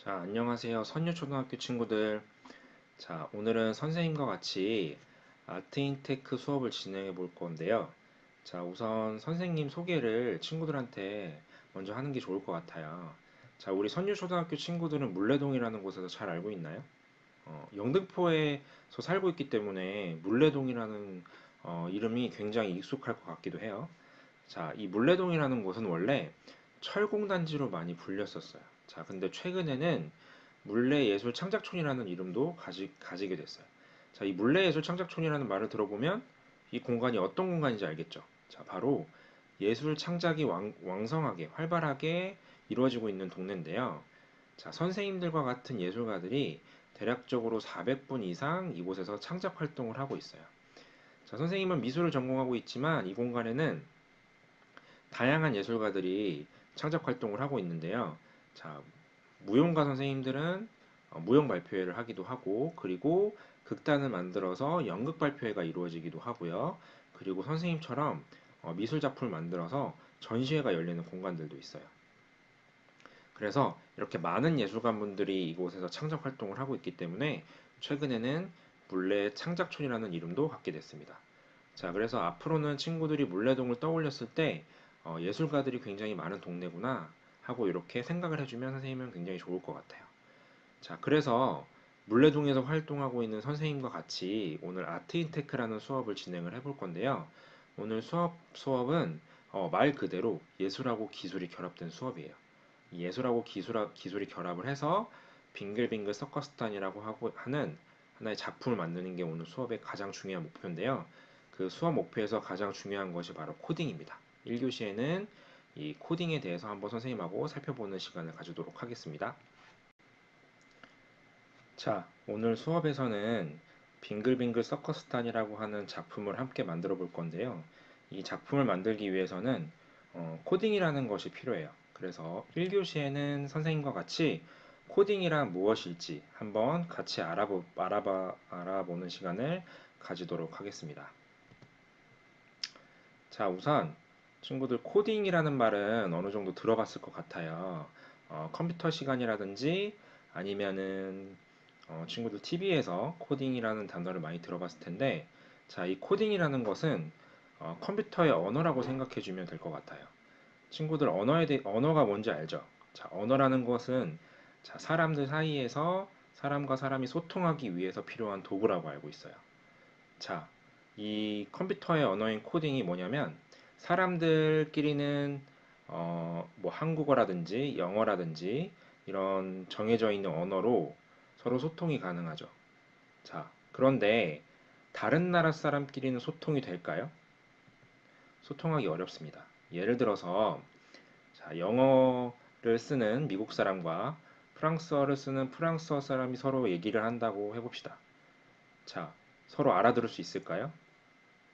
자, 안녕하세요. 선유초등학교 친구들. 자, 오늘은 선생님과 같이 아트인테크 수업을 진행해 볼 건데요. 자, 우선 선생님 소개를 친구들한테 먼저 하는 게 좋을 것 같아요. 자, 우리 선유초등학교 친구들은 물레동이라는 곳에서 잘 알고 있나요? 영등포에서 살고 있기 때문에 물레동이라는 이름이 굉장히 익숙할 것 같기도 해요. 자, 이 물레동이라는 곳은 원래 철공단지로 많이 불렸었어요. 자, 근데 최근에는 물레예술창작촌이라는 이름도 가지게 됐어요. 자, 이 물레예술창작촌이라는 말을 들어보면 이 공간이 어떤 공간인지 알겠죠? 자, 바로 예술 창작이 왕성하게, 활발하게 이루어지고 있는 동네인데요. 자, 선생님들과 같은 예술가들이 대략적으로 400분 이상 이곳에서 창작 활동을 하고 있어요. 자, 선생님은 미술을 전공하고 있지만 이 공간에는 다양한 예술가들이 창작 활동을 하고 있는데요. 자, 무용가 선생님들은 무용 발표회를 하기도 하고, 그리고 극단을 만들어서 연극 발표회가 이루어지기도 하고요. 그리고 선생님처럼 미술 작품을 만들어서 전시회가 열리는 공간들도 있어요. 그래서 이렇게 많은 예술가분들이 이곳에서 창작 활동을 하고 있기 때문에 최근에는 물레 창작촌이라는 이름도 갖게 됐습니다. 자, 그래서 앞으로는 친구들이 물레동을 떠올렸을 때 예술가들이 굉장히 많은 동네구나 하고 이렇게 생각을 해주면 선생님은 굉장히 좋을 것 같아요. 자, 그래서 물레동에서 활동하고 있는 선생님과 같이 오늘 아트인테크라는 수업을 진행을 해볼 건데요. 오늘 수업은 말 그대로 예술하고 기술이 결합된 수업이에요. 예술하고 기술이 결합을 해서 빙글빙글 서커스단이라고 하는 하나의 작품을 만드는 게 오늘 수업의 가장 중요한 목표인데요. 그 수업 목표에서 가장 중요한 것이 바로 코딩입니다. 1교시에는 이 코딩에 대해서 한번 선생님하고 살펴보는 시간을 가지도록 하겠습니다. 자, 오늘 수업에서는 빙글빙글 서커스단이라고 하는 작품을 함께 만들어 볼 건데요. 이 작품을 만들기 위해서는 코딩이라는 것이 필요해요. 그래서 1교시에는 선생님과 같이 코딩이란 무엇일지 한번 같이 알아보는 시간을 가지도록 하겠습니다. 자, 우선 친구들 코딩이라는 말은 어느 정도 들어봤을 것 같아요. 컴퓨터 시간이라든지 아니면은 친구들 TV에서 코딩이라는 단어를 많이 들어봤을 텐데, 자, 이 코딩이라는 것은 컴퓨터의 언어라고 생각해 주면 될 것 같아요. 친구들 언어가 뭔지 알죠? 자, 언어라는 것은 자, 사람들 사이에서 사람과 사람이 소통하기 위해서 필요한 도구라고 알고 있어요. 자, 이 컴퓨터의 언어인 코딩이 뭐냐면 사람들끼리는 뭐 한국어라든지 영어라든지 이런 정해져 있는 언어로 서로 소통이 가능하죠. 자, 그런데 다른 나라 사람끼리는 소통이 될까요? 소통하기 어렵습니다. 예를 들어서 자, 영어를 쓰는 미국 사람과 프랑스어를 쓰는 프랑스어 사람이 서로 얘기를 한다고 해봅시다. 자, 서로 알아들을 수 있을까요?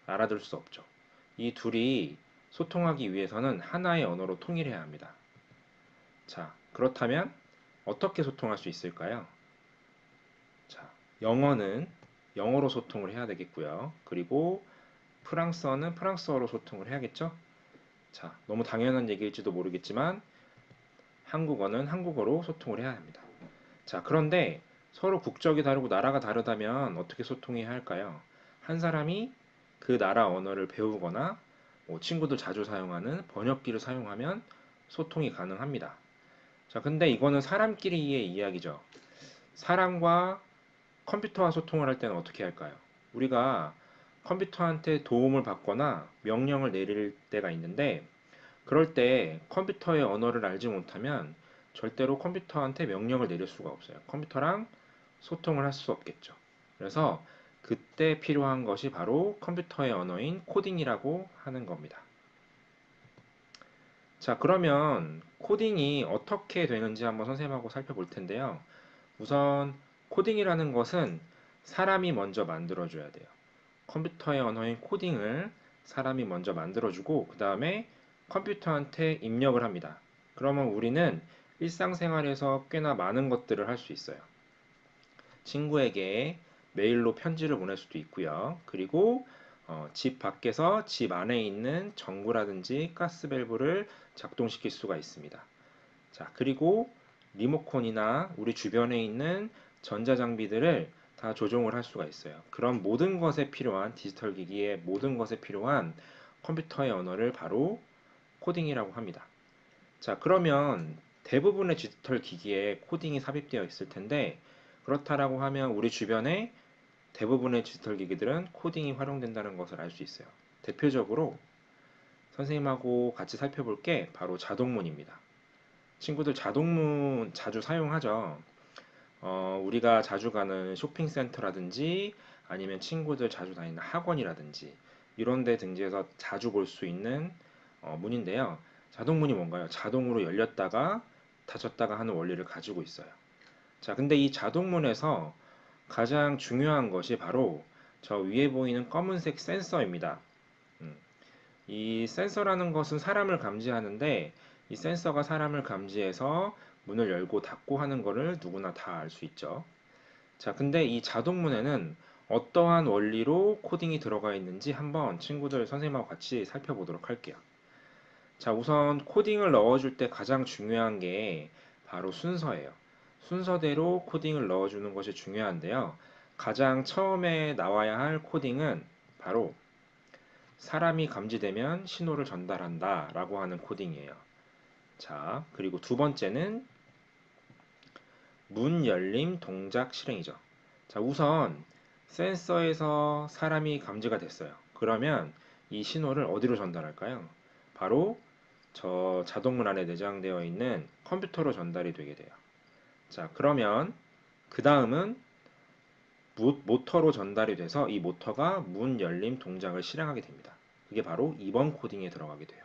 알아들을 수 없죠. 이 둘이 소통하기 위해서는 하나의 언어로 통일해야 합니다. 자, 그렇다면 어떻게 소통할 수 있을까요? 자, 영어는 영어로 소통을 해야 되겠고요. 그리고 프랑스어는 프랑스어로 소통을 해야겠죠? 자, 너무 당연한 얘기일지도 모르겠지만 한국어는 한국어로 소통을 해야 합니다. 자, 그런데 서로 국적이 다르고 나라가 다르다면 어떻게 소통해야 할까요? 한 사람이 그 나라 언어를 배우거나 뭐 친구들 자주 사용하는 번역기를 사용하면 소통이 가능합니다. 자, 근데 이거는 사람끼리의 이야기죠. 사람과 컴퓨터와 소통을 할 때는 어떻게 할까요? 우리가 컴퓨터한테 도움을 받거나 명령을 내릴 때가 있는데 그럴 때 컴퓨터의 언어를 알지 못하면 절대로 컴퓨터한테 명령을 내릴 수가 없어요. 컴퓨터랑 소통을 할 수 없겠죠. 그래서 그때 필요한 것이 바로 컴퓨터의 언어인 코딩이라고 하는 겁니다. 자, 그러면 코딩이 어떻게 되는지 한번 선생님하고 살펴볼 텐데요. 우선 코딩이라는 것은 사람이 먼저 만들어줘야 돼요. 컴퓨터의 언어인 코딩을 사람이 먼저 만들어주고 그 다음에 컴퓨터한테 입력을 합니다. 그러면 우리는 일상생활에서 꽤나 많은 것들을 할 수 있어요. 친구에게 메일로 편지를 보낼 수도 있고요. 그리고 집 밖에서 집 안에 있는 전구라든지 가스밸브를 작동시킬 수가 있습니다. 자, 그리고 리모컨이나 우리 주변에 있는 전자장비들을 다 조종을 할 수가 있어요. 그런 모든 것에 필요한 디지털 기기의 모든 것에 필요한 컴퓨터의 언어를 바로 코딩이라고 합니다. 자, 그러면 대부분의 디지털 기기에 코딩이 삽입되어 있을 텐데 그렇다라고 하면 우리 주변에 대부분의 디지털 기기들은 코딩이 활용된다는 것을 알 수 있어요. 대표적으로 선생님하고 같이 살펴볼 게 바로 자동문입니다. 친구들 자동문 자주 사용하죠. 우리가 자주 가는 쇼핑센터라든지 아니면 친구들 자주 다니는 학원이라든지 이런 데 등지에서 자주 볼 수 있는 문인데요. 자동문이 뭔가요? 자동으로 열렸다가 닫혔다가 하는 원리를 가지고 있어요. 자, 근데 이 자동문에서 가장 중요한 것이 바로 저 위에 보이는 검은색 센서입니다. 음, 이 센서라는 것은 사람을 감지하는데 이 센서가 사람을 감지해서 문을 열고 닫고 하는 것을 누구나 다 알 수 있죠. 자, 근데 이 자동문에는 어떠한 원리로 코딩이 들어가 있는지 한번 친구들 선생님하고 같이 살펴보도록 할게요. 자, 우선 코딩을 넣어줄 때 가장 중요한 게 바로 순서예요. 순서대로 코딩을 넣어주는 것이 중요한데요. 가장 처음에 나와야 할 코딩은 바로 사람이 감지되면 신호를 전달한다 라고 하는 코딩이에요. 자, 그리고 두 번째는 문 열림 동작 실행이죠. 자, 우선 센서에서 사람이 감지가 됐어요. 그러면 이 신호를 어디로 전달할까요? 바로 저 자동문 안에 내장되어 있는 컴퓨터로 전달이 되게 돼요. 자, 그러면 그 다음은 모터로 전달이 돼서 이 모터가 문 열림 동작을 실행하게 됩니다. 그게 바로 2번 코딩에 들어가게 돼요.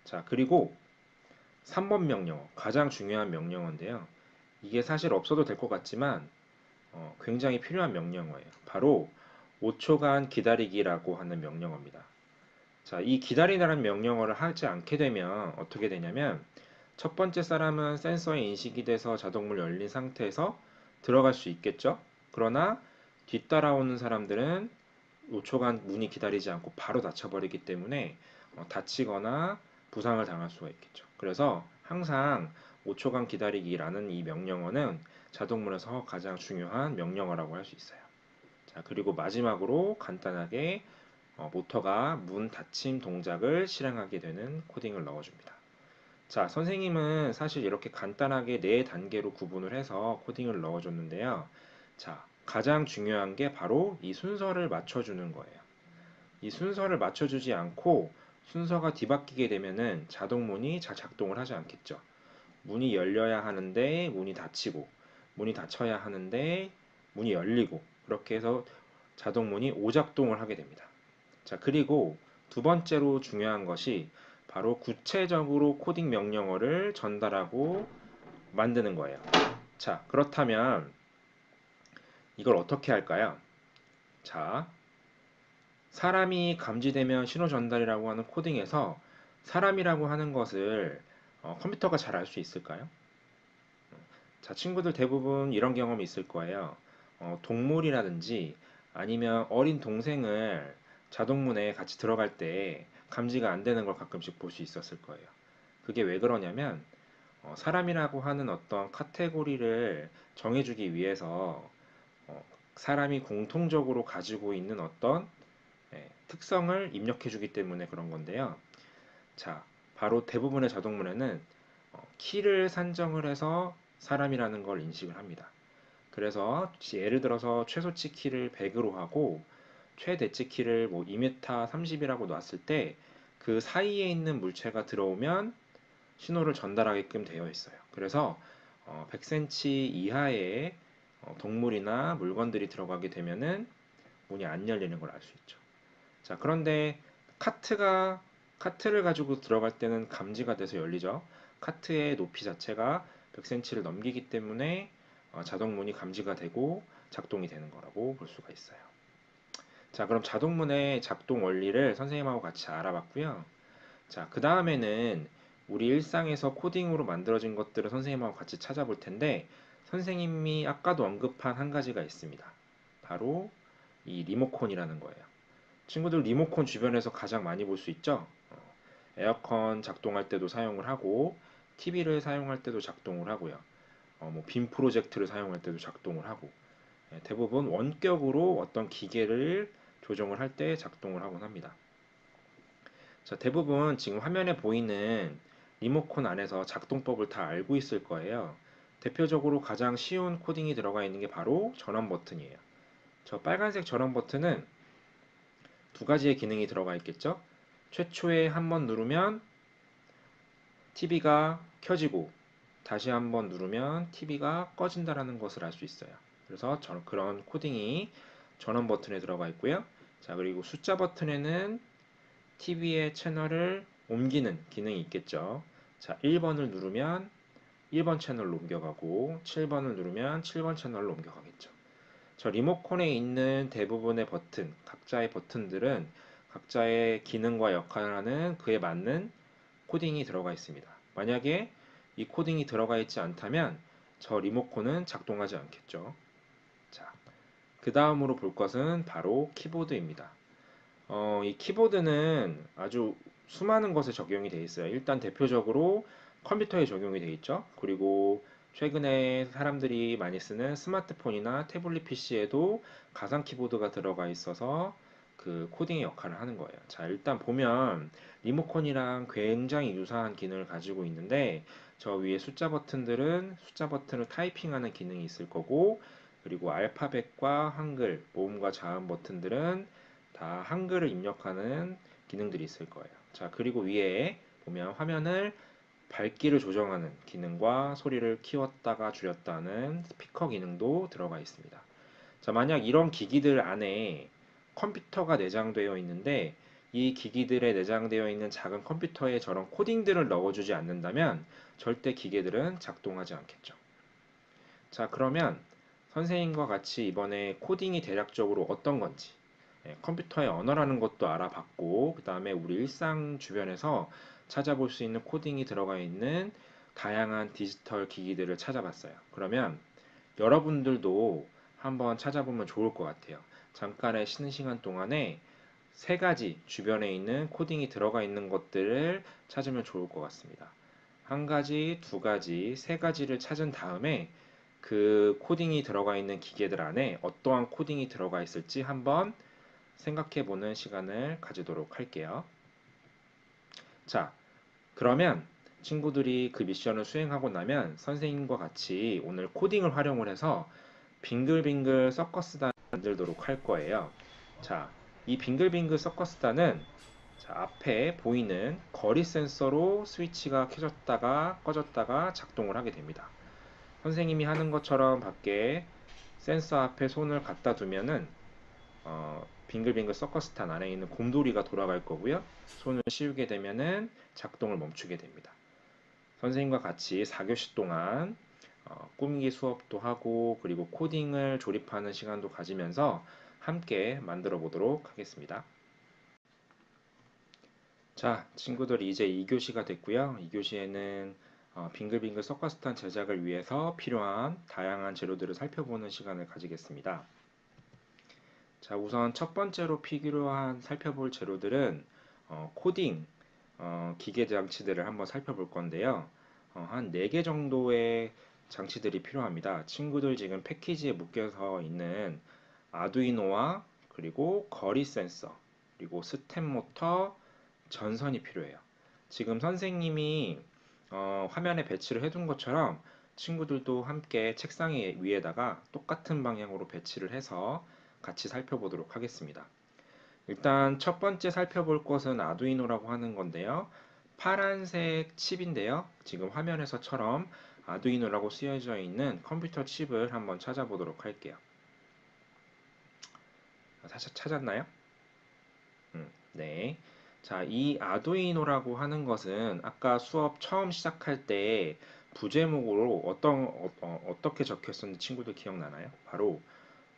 자, 그리고 3번 명령어, 가장 중요한 명령어인데요. 이게 사실 없어도 될 것 같지만 굉장히 필요한 명령어예요. 바로 5초간 기다리기라고 하는 명령어입니다. 자, 이 기다리라는 명령어를 하지 않게 되면 어떻게 되냐면 첫 번째 사람은 센서에 인식이 돼서 자동문 열린 상태에서 들어갈 수 있겠죠? 그러나 뒤따라오는 사람들은 5초간 문이 기다리지 않고 바로 닫혀버리기 때문에 다치거나 부상을 당할 수가 있겠죠. 그래서 항상 5초간 기다리기라는 이 명령어는 자동문에서 가장 중요한 명령어라고 할 수 있어요. 자, 그리고 마지막으로 간단하게 모터가 문 닫힘 동작을 실행하게 되는 코딩을 넣어줍니다. 자, 선생님은 사실 이렇게 간단하게 네 단계로 구분을 해서 코딩을 넣어줬는데요. 자, 가장 중요한 게 바로 이 순서를 맞춰주는 거예요. 이 순서를 맞춰주지 않고 순서가 뒤바뀌게 되면은 자동문이 잘 작동을 하지 않겠죠. 문이 열려야 하는데 문이 닫히고, 문이 닫혀야 하는데 문이 열리고, 그렇게 해서 자동문이 오작동을 하게 됩니다. 자, 그리고 두 번째로 중요한 것이 바로 구체적으로 코딩 명령어를 전달하고 만드는 거예요. 자, 그렇다면 이걸 어떻게 할까요? 자, 사람이 감지되면 신호 전달이라고 하는 코딩에서 사람이라고 하는 것을 컴퓨터가 잘 알 수 있을까요? 자, 친구들 대부분 이런 경험이 있을 거예요. 동물이라든지 아니면 어린 동생을 자동문에 같이 들어갈 때 감지가 안 되는 걸 가끔씩 볼 수 있었을 거예요. 그게 왜 그러냐면 사람이라고 하는 어떤 카테고리를 정해주기 위해서 사람이 공통적으로 가지고 있는 어떤 특성을 입력해주기 때문에 그런 건데요. 자, 바로 대부분의 자동문에는 키를 산정을 해서 사람이라는 걸 인식을 합니다. 그래서 예를 들어서 최소치 키를 100으로 하고 최대치 키를 뭐 2m 30이라고 놨을 때 그 사이에 있는 물체가 들어오면 신호를 전달하게끔 되어 있어요. 그래서 100cm 이하의 동물이나 물건들이 들어가게 되면은 문이 안 열리는 걸 알 수 있죠. 자, 그런데 카트가 카트를 가지고 들어갈 때는 감지가 돼서 열리죠. 카트의 높이 자체가 100cm를 넘기기 때문에 자동문이 감지가 되고 작동이 되는 거라고 볼 수가 있어요. 자, 그럼 자동문의 작동 원리를 선생님하고 같이 알아봤고요. 자, 그 다음에는 우리 일상에서 코딩으로 만들어진 것들을 선생님하고 같이 찾아볼 텐데 선생님이 아까도 언급한 한 가지가 있습니다. 바로 이 리모컨이라는 거예요. 친구들 리모컨 주변에서 가장 많이 볼 수 있죠? 에어컨 작동할 때도 사용을 하고 TV를 사용할 때도 작동을 하고요. 빔 프로젝트를 사용할 때도 작동을 하고, 대부분 원격으로 어떤 기계를 조정을 할 때 작동을 하곤 합니다. 자, 대부분 지금 화면에 보이는 리모컨 안에서 작동법을 다 알고 있을 거예요. 대표적으로 가장 쉬운 코딩이 들어가 있는 게 바로 전원 버튼이에요. 저 빨간색 전원 버튼은 두 가지의 기능이 들어가 있겠죠? 최초에 한번 누르면 TV가 켜지고 다시 한번 누르면 TV가 꺼진다라는 것을 알 수 있어요. 그래서 그런 코딩이 전원 버튼에 들어가 있고요. 자, 그리고 숫자 버튼에는 TV의 채널을 옮기는 기능이 있겠죠. 자, 1번을 누르면 1번 채널로 옮겨가고 7번을 누르면 7번 채널로 옮겨가겠죠. 저 리모컨에 있는 대부분의 버튼, 각자의 버튼들은 각자의 기능과 역할을 하는 그에 맞는 코딩이 들어가 있습니다. 만약에 이 코딩이 들어가 있지 않다면 저 리모컨은 작동하지 않겠죠. 자, 그 다음으로 볼 것은 바로 키보드입니다. 이 키보드는 아주 수많은 것에 적용이 되어 있어요. 일단 대표적으로 컴퓨터에 적용이 되어 있죠. 그리고 최근에 사람들이 많이 쓰는 스마트폰이나 태블릿 PC에도 가상 키보드가 들어가 있어서 그 코딩의 역할을 하는 거예요. 자, 일단 보면 리모컨이랑 굉장히 유사한 기능을 가지고 있는데 저 위에 숫자 버튼들은 숫자 버튼을 타이핑하는 기능이 있을 거고 그리고 알파벳과 한글, 모음과 자음 버튼들은 다 한글을 입력하는 기능들이 있을 거예요. 자, 그리고 위에 보면 화면을 밝기를 조정하는 기능과 소리를 키웠다가 줄였다는 스피커 기능도 들어가 있습니다. 자, 만약 이런 기기들 안에 컴퓨터가 내장되어 있는데 이 기기들에 내장되어 있는 작은 컴퓨터에 저런 코딩들을 넣어주지 않는다면 절대 기계들은 작동하지 않겠죠. 자, 그러면 선생님과 같이 이번에 코딩이 대략적으로 어떤 건지 컴퓨터의 언어라는 것도 알아봤고 그 다음에 우리 일상 주변에서 찾아볼 수 있는 코딩이 들어가 있는 다양한 디지털 기기들을 찾아봤어요. 그러면 여러분들도 한번 찾아보면 좋을 것 같아요. 잠깐의 쉬는 시간 동안에 세 가지 주변에 있는 코딩이 들어가 있는 것들을 찾으면 좋을 것 같습니다. 한 가지, 두 가지, 세 가지를 찾은 다음에 그 코딩이 들어가 있는 기계들 안에 어떠한 코딩이 들어가 있을지 한번 생각해 보는 시간을 가지도록 할게요. 자, 그러면 친구들이 그 미션을 수행하고 나면 선생님과 같이 오늘 코딩을 활용을 해서 빙글빙글 서커스단 만들도록 할 거예요. 자, 이 빙글빙글 서커스단은 자, 앞에 보이는 거리 센서로 스위치가 켜졌다가 꺼졌다가 작동을 하게 됩니다. 선생님이 하는 것처럼 밖에 센서 앞에 손을 갖다 두면은 빙글빙글 서커스탄 안에 있는 곰돌이가 돌아갈 거고요. 손을 씌우게 되면은 작동을 멈추게 됩니다. 선생님과 같이 4교시 동안 꾸미기 수업도 하고 그리고 코딩을 조립하는 시간도 가지면서 함께 만들어 보도록 하겠습니다. 자, 친구들 이제 2교시가 됐고요. 2교시에는 빙글빙글 서커스탄 제작을 위해서 필요한 다양한 재료들을 살펴보는 시간을 가지겠습니다. 자, 우선 첫 번째로 필요한 살펴볼 재료들은 코딩 기계 장치들을 한번 살펴볼 건데요. 한 4개 정도의 장치들이 필요합니다. 친구들 지금 패키지에 묶여서 있는 아두이노와 그리고 거리 센서, 그리고 스텝 모터, 전선이 필요해요. 지금 선생님이 화면에 배치를 해둔 것처럼 친구들도 함께 책상 위에다가 똑같은 방향으로 배치를 해서 같이 살펴보도록 하겠습니다. 일단 첫 번째 살펴볼 것은 아두이노라고 하는 건데요. 파란색 칩인데요. 지금 화면에서처럼 아두이노라고 쓰여져 있는 컴퓨터 칩을 한번 찾아보도록 할게요. 찾았나요? 네. 자, 이 아두이노라고 하는 것은 아까 수업 처음 시작할 때 부제목으로 어떻게 적혔었는지 친구들 기억나나요? 바로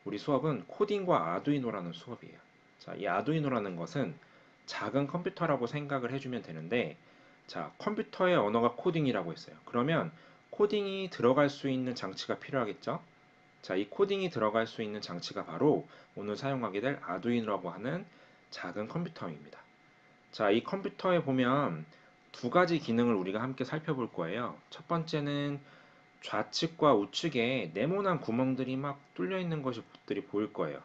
우리 수업은 코딩과 아두이노라는 수업이에요. 자, 이 아두이노라는 것은 작은 컴퓨터라고 생각을 해주면 되는데, 자, 컴퓨터의 언어가 코딩이라고 했어요. 그러면 코딩이 들어갈 수 있는 장치가 필요하겠죠? 자, 이 코딩이 들어갈 수 있는 장치가 바로 오늘 사용하게 될 아두이노라고 하는 작은 컴퓨터입니다. 자, 이 컴퓨터에 보면 두 가지 기능을 우리가 함께 살펴볼 거예요. 첫 번째는 좌측과 우측에 네모난 구멍들이 막 뚫려 있는 것들이 보일 거예요.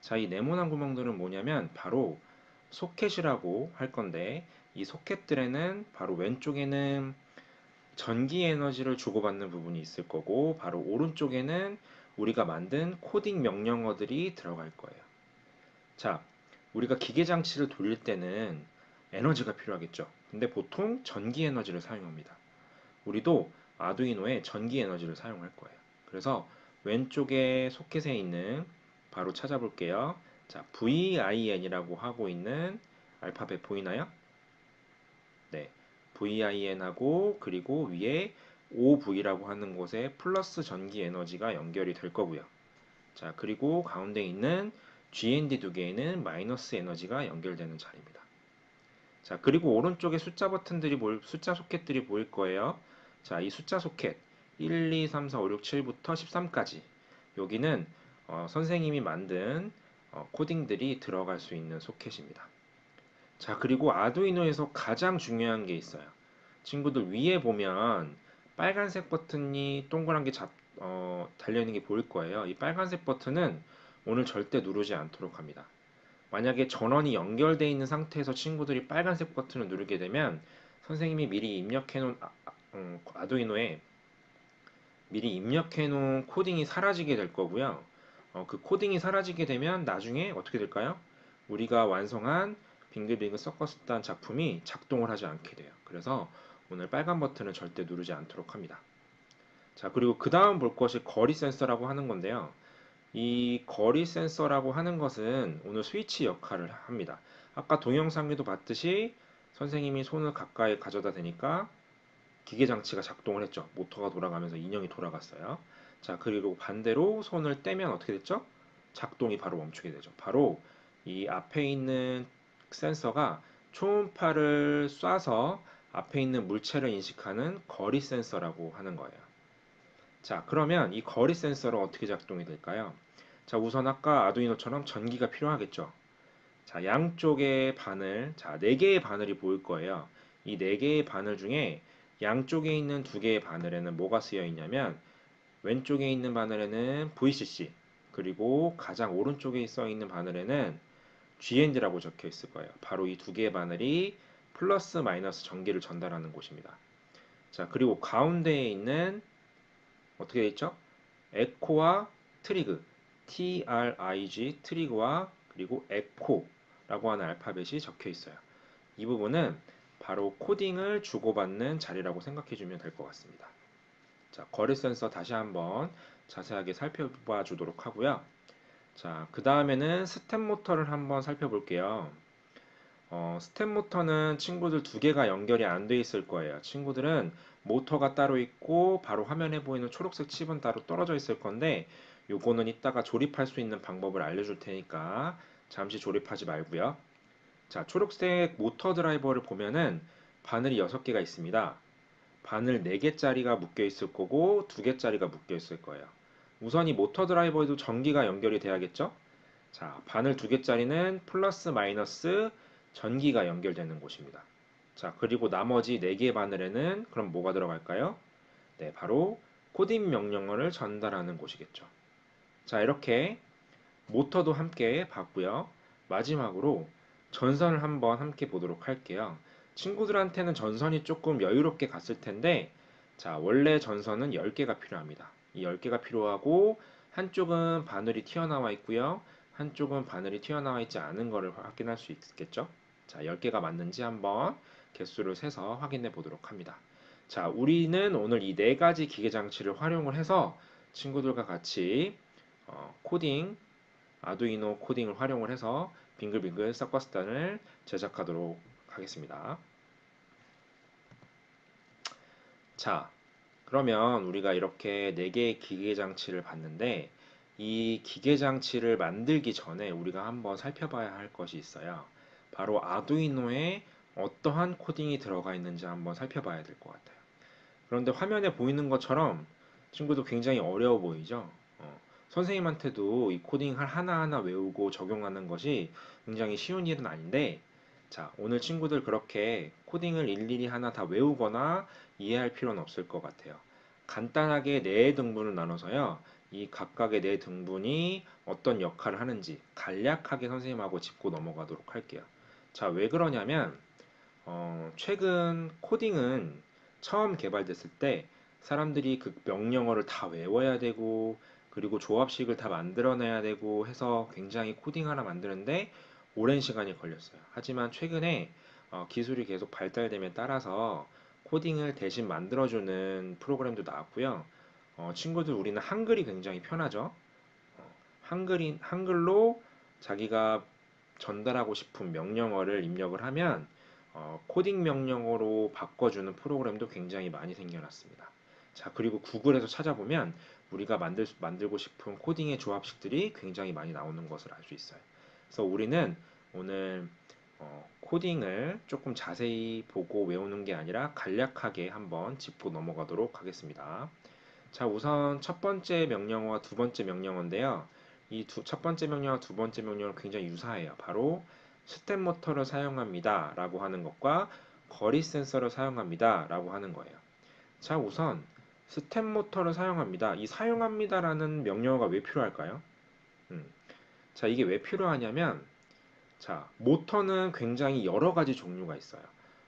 자, 이 네모난 구멍들은 뭐냐면 바로 소켓이라고 할 건데, 이 소켓들에는 바로 왼쪽에는 전기 에너지를 주고받는 부분이 있을 거고, 바로 오른쪽에는 우리가 만든 코딩 명령어들이 들어갈 거예요. 자, 우리가 기계 장치를 돌릴 때는 에너지가 필요하겠죠. 근데 보통 전기 에너지를 사용합니다. 우리도 아두이노에 전기 에너지를 사용할 거예요. 그래서 왼쪽에 소켓에 있는 바로 찾아볼게요. 자, VIN이라고 하고 있는 알파벳 보이나요? 네. VIN하고 그리고 위에 OV라고 하는 곳에 플러스 전기 에너지가 연결이 될 거고요. 자, 그리고 가운데 있는 GND 두 개에는 마이너스 에너지가 연결되는 자리입니다. 자, 그리고 오른쪽에 숫자 소켓들이 보일 거예요. 자, 이 숫자 소켓 1, 2, 3, 4, 5, 6, 7부터 13까지. 여기는 선생님이 만든 코딩들이 들어갈 수 있는 소켓입니다. 자, 그리고 아두이노에서 가장 중요한 게 있어요. 친구들 위에 보면 빨간색 버튼이 동그란 게 달려있는 게 보일 거예요. 이 빨간색 버튼은 오늘 절대 누르지 않도록 합니다. 만약에 전원이 연결되어 있는 상태에서 친구들이 빨간색 버튼을 누르게 되면 선생님이 미리 입력해 놓은 아두이노에 미리 입력해 놓은 코딩이 사라지게 될 거고요. 그 코딩이 사라지게 되면 나중에 어떻게 될까요? 우리가 완성한 빙글빙글 서커스단 작품이 작동을 하지 않게 돼요. 그래서 오늘 빨간 버튼을 절대 누르지 않도록 합니다. 자, 그리고 그 다음 볼 것이 거리 센서라고 하는 건데요. 이 거리 센서라고 하는 것은 오늘 스위치 역할을 합니다. 아까 동영상에도 봤듯이 선생님이 손을 가까이 가져다 대니까 기계 장치가 작동을 했죠. 모터가 돌아가면서 인형이 돌아갔어요. 자, 그리고 반대로 손을 떼면 어떻게 됐죠? 작동이 바로 멈추게 되죠. 바로 이 앞에 있는 센서가 초음파를 쏴서 앞에 있는 물체를 인식하는 거리 센서라고 하는 거예요. 자, 그러면 이 거리 센서는 어떻게 작동이 될까요? 자, 우선 아까 아두이노처럼 전기가 필요하겠죠. 자, 양쪽의 바늘, 자, 4개의 바늘이 보일 거예요. 이 4개의 바늘 중에 양쪽에 있는 2개의 바늘에는 뭐가 쓰여 있냐면 왼쪽에 있는 바늘에는 VCC, 그리고 가장 오른쪽에 써 있는 바늘에는 GND라고 적혀 있을 거예요. 바로 이 2개의 바늘이 플러스 마이너스 전기를 전달하는 곳입니다. 자, 그리고 가운데에 있는 어떻게 되어 있죠? 에코와 트리그, TRIG, 트리그와 그리고 에코라고 하는 알파벳이 적혀 있어요. 이 부분은 바로 코딩을 주고받는 자리라고 생각해 주면 될 것 같습니다. 자, 거리 센서 다시 한번 자세하게 살펴봐 주도록 하고요. 자, 그 다음에는 스텝 모터를 한번 살펴볼게요. 스텝 모터는 친구들 2개가 연결이 안 돼 있을 거예요. 친구들은 모터가 따로 있고 바로 화면에 보이는 초록색 칩은 따로 떨어져 있을 건데 요거는 이따가 조립할 수 있는 방법을 알려줄 테니까 잠시 조립하지 말고요. 자, 초록색 모터 드라이버를 보면은 바늘이 6개가 있습니다. 바늘 4개짜리가 묶여 있을 거고 2개짜리가 묶여 있을 거예요. 우선 이 모터 드라이버에도 전기가 연결이 돼야겠죠? 자, 바늘 2개짜리는 플러스 마이너스 전기가 연결되는 곳입니다. 자, 그리고 나머지 4개의 바늘에는 그럼 뭐가 들어갈까요? 네, 바로 코딩 명령어를 전달하는 곳이겠죠. 자, 이렇게 모터도 함께 봤고요. 마지막으로 전선을 한번 함께 보도록 할게요. 친구들한테는 전선이 조금 여유롭게 갔을 텐데, 자, 원래 전선은 10개가 필요합니다. 이 10개가 필요하고, 한쪽은 바늘이 튀어나와 있고요. 한쪽은 바늘이 튀어나와 있지 않은 것을 확인할 수 있겠죠? 자, 10개가 맞는지 한번 개수를 세서 확인해 보도록 합니다. 자, 우리는 오늘 이 4가지 기계 장치를 활용을 해서 친구들과 같이 코딩, 아두이노 코딩을 활용을 해서 빙글빙글 서커스단을 제작하도록 하겠습니다. 자, 그러면 우리가 이렇게 4개의 기계 장치를 봤는데 이 기계 장치를 만들기 전에 우리가 한번 살펴봐야 할 것이 있어요. 바로 아두이노에 어떠한 코딩이 들어가 있는지 한번 살펴봐야 될 것 같아요. 그런데 화면에 보이는 것처럼 친구도 굉장히 어려워 보이죠? 선생님한테도 이 코딩을 하나하나 외우고 적용하는 것이 굉장히 쉬운 일은 아닌데, 자, 오늘 친구들 그렇게 코딩을 일일이 하나 다 외우거나 이해할 필요는 없을 것 같아요. 간단하게 네 등분을 나눠서요. 이 각각의 네 등분이 어떤 역할을 하는지 간략하게 선생님하고 짚고 넘어가도록 할게요. 자, 왜 그러냐면 최근 코딩은 처음 개발됐을 때 사람들이 그 명령어를 다 외워야 되고 그리고 조합식을 다 만들어내야 되고 해서 굉장히 코딩 하나 만드는데 오랜 시간이 걸렸어요. 하지만 최근에 기술이 계속 발달됨에 따라서 코딩을 대신 만들어주는 프로그램도 나왔고요. 친구들 우리는 한글이 굉장히 편하죠. 한글로 자기가 전달하고 싶은 명령어를 입력을 하면 코딩 명령어로 바꿔주는 프로그램도 굉장히 많이 생겨났습니다. 자, 그리고 구글에서 찾아보면 우리가 만들고 싶은 코딩의 조합식들이 굉장히 많이 나오는 것을 알 수 있어요. 그래서 우리는 오늘 코딩을 조금 자세히 보고 외우는 게 아니라 간략하게 한번 짚고 넘어가도록 하겠습니다. 자, 우선 첫 번째 명령어와 두 번째 명령어인데요. 이 첫 번째 명령어와 두 번째 명령어는 굉장히 유사해요. 바로 스텝 모터를 사용합니다 라고 하는 것과 거리 센서를 사용합니다 라고 하는 거예요. 자, 우선 스텝 모터를 사용합니다. 이 사용합니다 라는 명령어가 왜 필요할까요? 음, 자, 이게 왜 필요하냐면 자, 모터는 굉장히 여러 가지 종류가 있어요.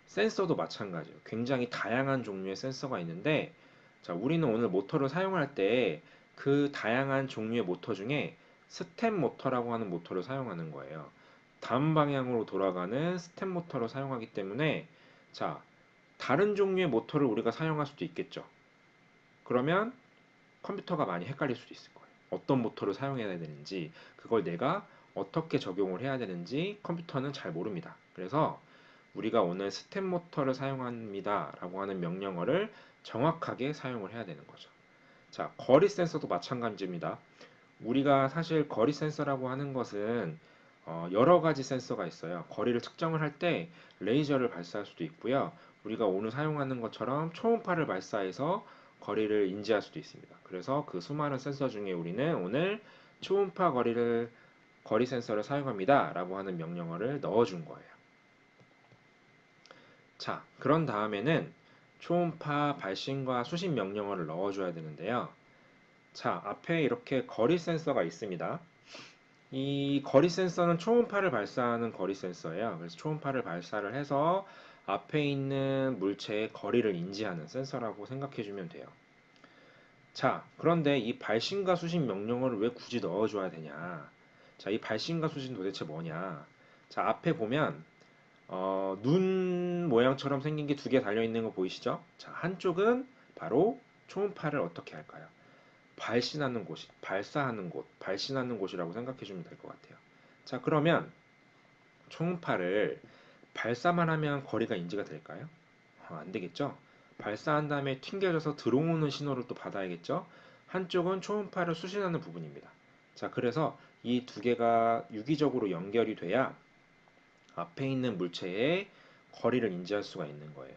센서도 마찬가지예요. 굉장히 다양한 종류의 센서가 있는데, 자, 우리는 오늘 모터를 사용할 때 그 다양한 종류의 모터 중에 스텝 모터라고 하는 모터를 사용하는 거예요. 다음 방향으로 돌아가는 스텝 모터를 사용하기 때문에, 자, 다른 종류의 모터를 우리가 사용할 수도 있겠죠. 그러면 컴퓨터가 많이 헷갈릴 수도 있을 거예요. 어떤 모터를 사용해야 되는지, 그걸 내가 어떻게 적용을 해야 되는지 컴퓨터는 잘 모릅니다. 그래서 우리가 오늘 스텝 모터를 사용합니다 라고 하는 명령어를 정확하게 사용을 해야 되는 거죠. 자, 거리 센서도 마찬가지입니다. 우리가 사실 거리 센서라고 하는 것은 여러 가지 센서가 있어요. 거리를 측정을 할 때 레이저를 발사할 수도 있고요. 우리가 오늘 사용하는 것처럼 초음파를 발사해서 거리를 인지할 수도 있습니다. 그래서 그 수많은 센서 중에 우리는 오늘 초음파 거리 센서를 사용합니다 라고 하는 명령어를 넣어준 거예요. 자, 그런 다음에는 초음파 발신과 수신 명령어를 넣어줘야 되는데요. 자, 앞에 이렇게 거리 센서가 있습니다. 이 거리 센서는 초음파를 발사하는 거리 센서예요. 그래서 초음파를 발사를 해서 앞에 있는 물체의 거리를 인지하는 센서라고 생각해 주면 돼요. 자, 그런데 이 발신과 수신 명령어를 왜 굳이 넣어줘야 되냐? 자, 이 발신과 수신 도대체 뭐냐? 자, 앞에 보면 눈 모양처럼 생긴 게 두 개 달려 있는 거 보이시죠? 자, 한쪽은 바로 초음파를 어떻게 할까요? 발신하는 곳이, 발사하는 곳, 발신하는 곳이라고 생각해 주면 될 것 같아요. 자, 그러면 초음파를 발사만 하면 거리가 인지가 될까요? 안 되겠죠? 발사한 다음에 튕겨져서 들어오는 신호를 또 받아야겠죠? 한쪽은 초음파를 수신하는 부분입니다. 자, 그래서 이 두 개가 유기적으로 연결이 돼야 앞에 있는 물체의 거리를 인지할 수가 있는 거예요.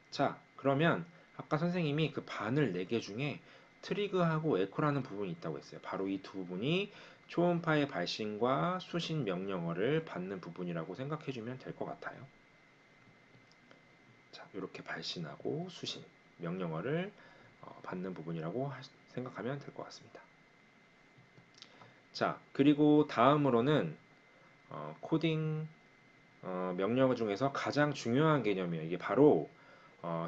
자, 그러면 아까 선생님이 그 바늘 4개 중에 트리그하고 에코라는 부분이 있다고 했어요. 바로 이 두 부분이 초음파의 발신과 수신 명령어를 받는 부분이라고 생각해 주면 될 것 같아요. 자, 이렇게 발신하고 수신 명령어를 받는 부분이라고 생각하면 될 것 같습니다. 자, 그리고 다음으로는 코딩 명령어 중에서 가장 중요한 개념이에요. 이게 바로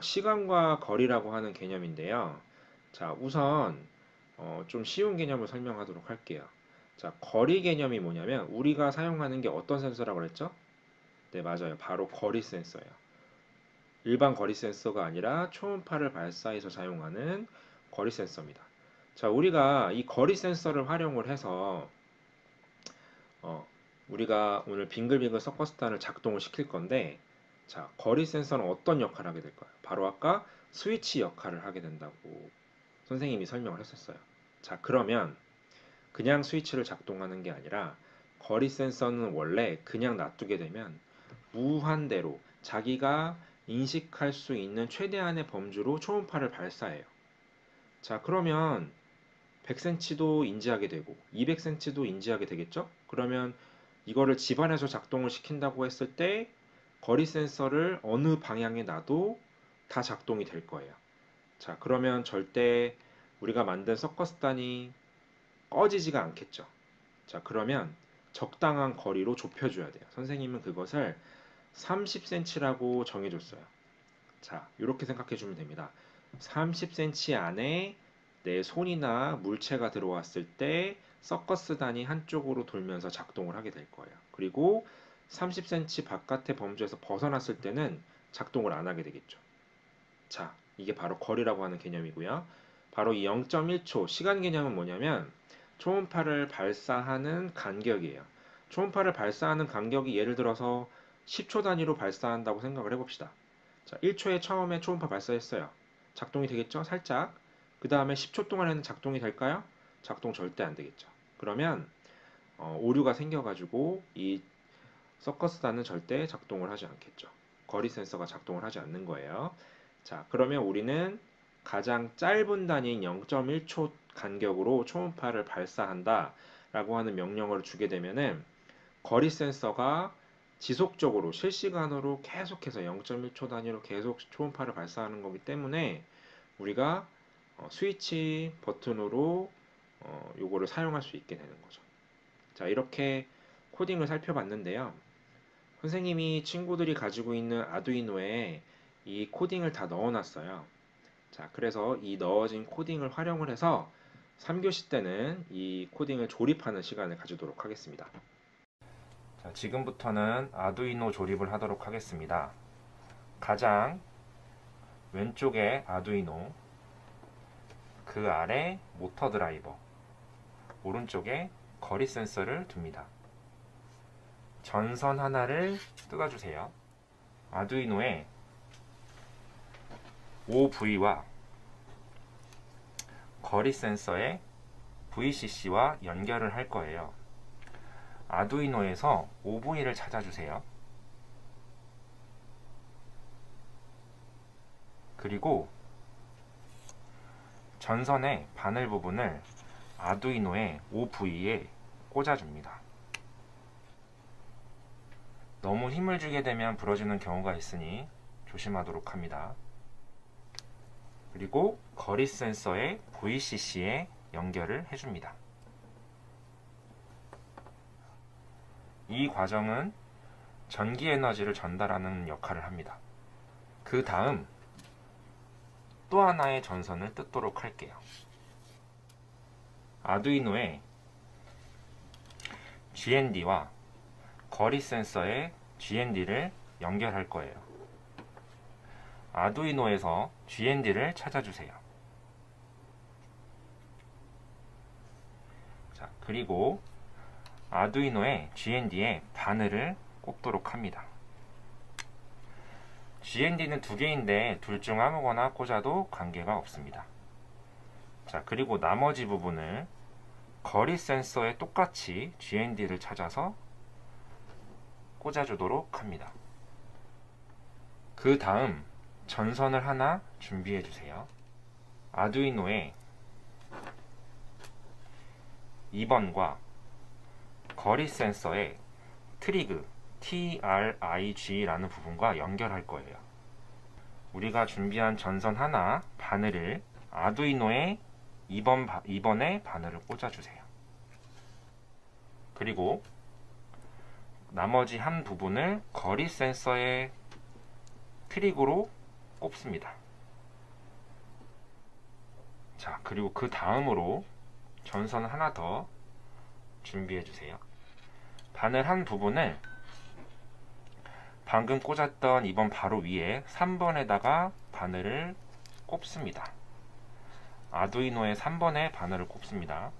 시간과 거리라고 하는 개념인데요. 자, 우선 좀 쉬운 개념을 설명하도록 할게요. 자, 거리 개념이 뭐냐면 우리가 사용하는 게 어떤 센서라고 그랬죠? 네, 맞아요. 바로 거리 센서예요. 일반 거리 센서가 아니라 초음파를 발사해서 사용하는 거리 센서입니다. 자, 우리가 이 거리 센서를 활용을 해서 어, 우리가 오늘 빙글빙글 서커스단을 작동을 시킬 건데, 자, 거리 센서는 어떤 역할을 하게 될까요? 바로 아까 스위치 역할을 하게 된다고 선생님이 설명을 했었어요. 자, 그러면 그냥 스위치를 작동하는 게 아니라 거리 센서는 원래 그냥 놔두게 되면 무한대로 자기가 인식할 수 있는 최대한의 범주로 초음파를 발사해요. 자, 그러면 100cm도 인지하게 되고 200cm도 인지하게 되겠죠? 그러면 이거를 집안에서 작동을 시킨다고 했을 때 거리 센서를 어느 방향에 놔도 다 작동이 될 거예요. 자, 그러면 절대 우리가 만든 서커스단이 꺼지지가 않겠죠. 자, 그러면 적당한 거리로 좁혀줘야 돼요. 선생님은 그것을 30cm라고 정해줬어요. 자, 이렇게 생각해 주면 됩니다. 30cm 안에 내 손이나 물체가 들어왔을 때 서커스단이 한쪽으로 돌면서 작동을 하게 될 거예요. 그리고 30cm 바깥의 범주에서 벗어났을 때는 작동을 안 하게 되겠죠. 자, 이게 바로 거리라고 하는 개념이고요. 바로 이 0.1초 시간 개념은 뭐냐면 초음파를 발사하는 간격이에요. 초음파를 발사하는 간격이 예를 들어서 10초 단위로 발사한다고 생각을 해봅시다. 자, 1초에 처음에 초음파 발사했어요. 작동이 되겠죠? 살짝. 그 다음에 10초 동안에는 작동이 될까요? 작동 절대 안 되겠죠. 그러면 오류가 생겨가지고 이 서커스단은 절대 작동을 하지 않겠죠. 거리 센서가 작동을 하지 않는 거예요. 자, 그러면 우리는 가장 짧은 단위인 0.1초 간격으로 초음파를 발사한다 라고 하는 명령어를 주게 되면은 거리 센서가 지속적으로 실시간으로 계속해서 0.1초 단위로 계속 초음파를 발사하는 거기 때문에 우리가 스위치 버튼으로 요거를 사용할 수 있게 되는 거죠. 자, 이렇게 코딩을 살펴봤는데요. 선생님이 친구들이 가지고 있는 아두이노에 이 코딩을 다 넣어놨어요. 자, 그래서 이 넣어진 코딩을 활용을 해서 3교시 때는 이 코딩을 조립하는 시간을 가지도록 하겠습니다. 자, 지금부터는 아두이노 조립을 하도록 하겠습니다. 가장 왼쪽에 아두이노, 그 아래 모터 드라이버, 오른쪽에 거리 센서를 둡니다. 전선 하나를 뜯어주세요. 아두이노에 OV와 거리 센서의 VCC와 연결을 할 거예요. 아두이노에서 OV를 찾아주세요. 그리고 전선의 바늘 부분을 아두이노의 OV에 꽂아줍니다. 너무 힘을 주게 되면 부러지는 경우가 있으니 조심하도록 합니다. 그리고 거리 센서의 VCC에 연결을 해줍니다. 이 과정은 전기 에너지를 전달하는 역할을 합니다. 그 다음 또 하나의 전선을 뜯도록 할게요. 아두이노에 GND와 거리 센서의 GND를 연결할 거예요. 아두이노에서 GND를 찾아주세요. 자, 그리고 아두이노의 GND에 바늘을 꼽도록 합니다. GND는 두 개인데 둘 중 아무거나 꽂아도 관계가 없습니다. 자, 그리고 나머지 부분을 거리 센서에 똑같이 GND를 찾아서 꽂아주도록 합니다. 그 다음 전선을 하나 준비해 주세요. 아두이노에 2번과 거리 센서의 트리그 TRIG라는 부분과 연결할 거예요. 우리가 준비한 전선 하나 바늘을 아두이노의 2번에 바늘을 꽂아주세요. 그리고 나머지 한 부분을 거리 센서의 트리그로 꼽습니다. 자, 그리고 그 다음으로 전선을 하나 더 준비해 주세요. 바늘 한 부분을 방금 꽂았던 2번 바로 위에 3번에다가 바늘을 꼽습니다. 아두이노의 3번에 바늘을 꼽습니다.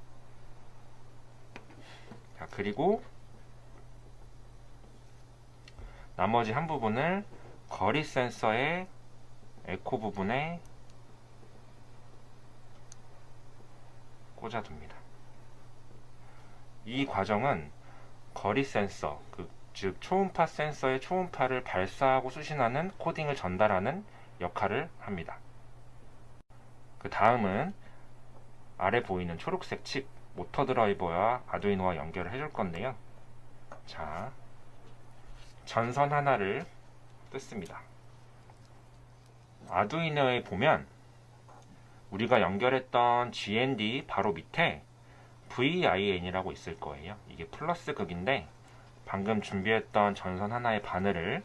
자, 그리고 나머지 한 부분을 거리 센서의 에코 부분에 꽂아둡니다. 이 과정은 거리 센서, 즉 초음파 센서의 초음파를 발사하고 수신하는 코딩을 전달하는 역할을 합니다. 그 다음은 아래 보이는 초록색 칩 모터 드라이버와 아두이노와 연결을 해줄 건데요. 자, 전선 하나를 뜯습니다. 아두이노에 보면 우리가 연결했던 GND 바로 밑에 VIN이라고 있을 거예요. 이게 플러스 극인데 방금 준비했던 전선 하나의 바늘을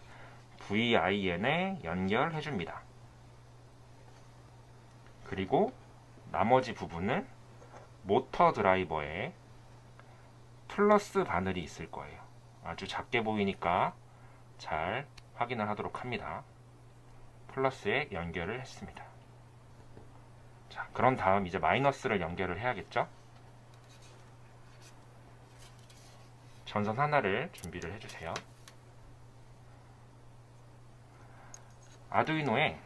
VIN에 연결해 줍니다. 그리고 나머지 부분을 모터 드라이버에 플러스 바늘이 있을 거예요. 아주 작게 보이니까 잘 확인을 하도록 합니다. 플러스에 연결을 했습니다. 자, 그런 다음 이제 마이너스를 연결을 해야겠죠? 전선 하나를 준비를 해주세요. 아두이노에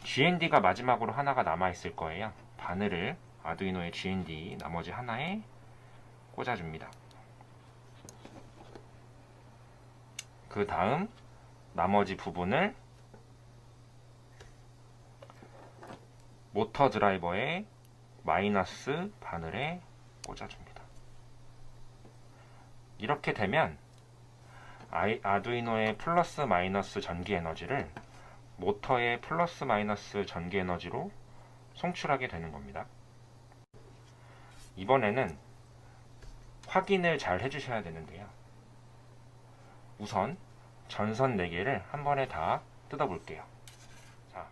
GND가 마지막으로 하나가 남아있을 거예요. 바늘을 아두이노의 GND 나머지 하나에 꽂아줍니다. 그 다음 나머지 부분을 모터 드라이버의 마이너스 바늘에 꽂아줍니다. 이렇게 되면 아두이노의 플러스 마이너스 전기 에너지를 모터의 플러스 마이너스 전기 에너지로 송출하게 되는 겁니다. 이번에는 확인을 잘 해주셔야 되는데요. 우선 전선 4개를 한 번에 다 뜯어볼게요. 자,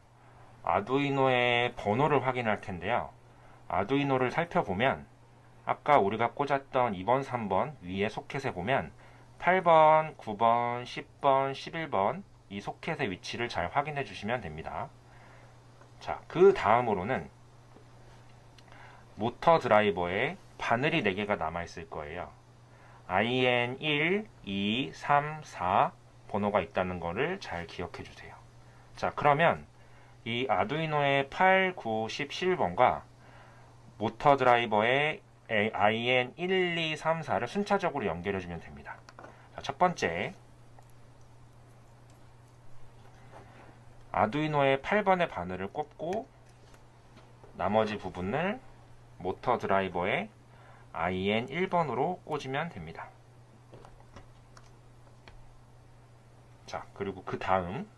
아두이노의 번호를 확인할 텐데요. 아두이노를 살펴보면 아까 우리가 꽂았던 2번, 3번 위에 소켓에 보면 8번, 9번, 10번, 11번 이 소켓의 위치를 잘 확인해 주시면 됩니다. 자, 그 다음으로는 모터 드라이버에 바늘이 4개가 남아있을 거예요. IN1, 2, 3, 4 번호가 있다는 것을 잘 기억해 주세요. 자, 그러면 이 아두이노의 8, 9, 10, 11번과 모터 드라이버의 IN1, 2, 3, 4를 순차적으로 연결해 주면 됩니다. 자, 첫 번째 아두이노의 8번의 바늘을 꼽고 나머지 부분을 모터 드라이버의 IN1번으로 꽂으면 됩니다. 자, 그리고 그 다음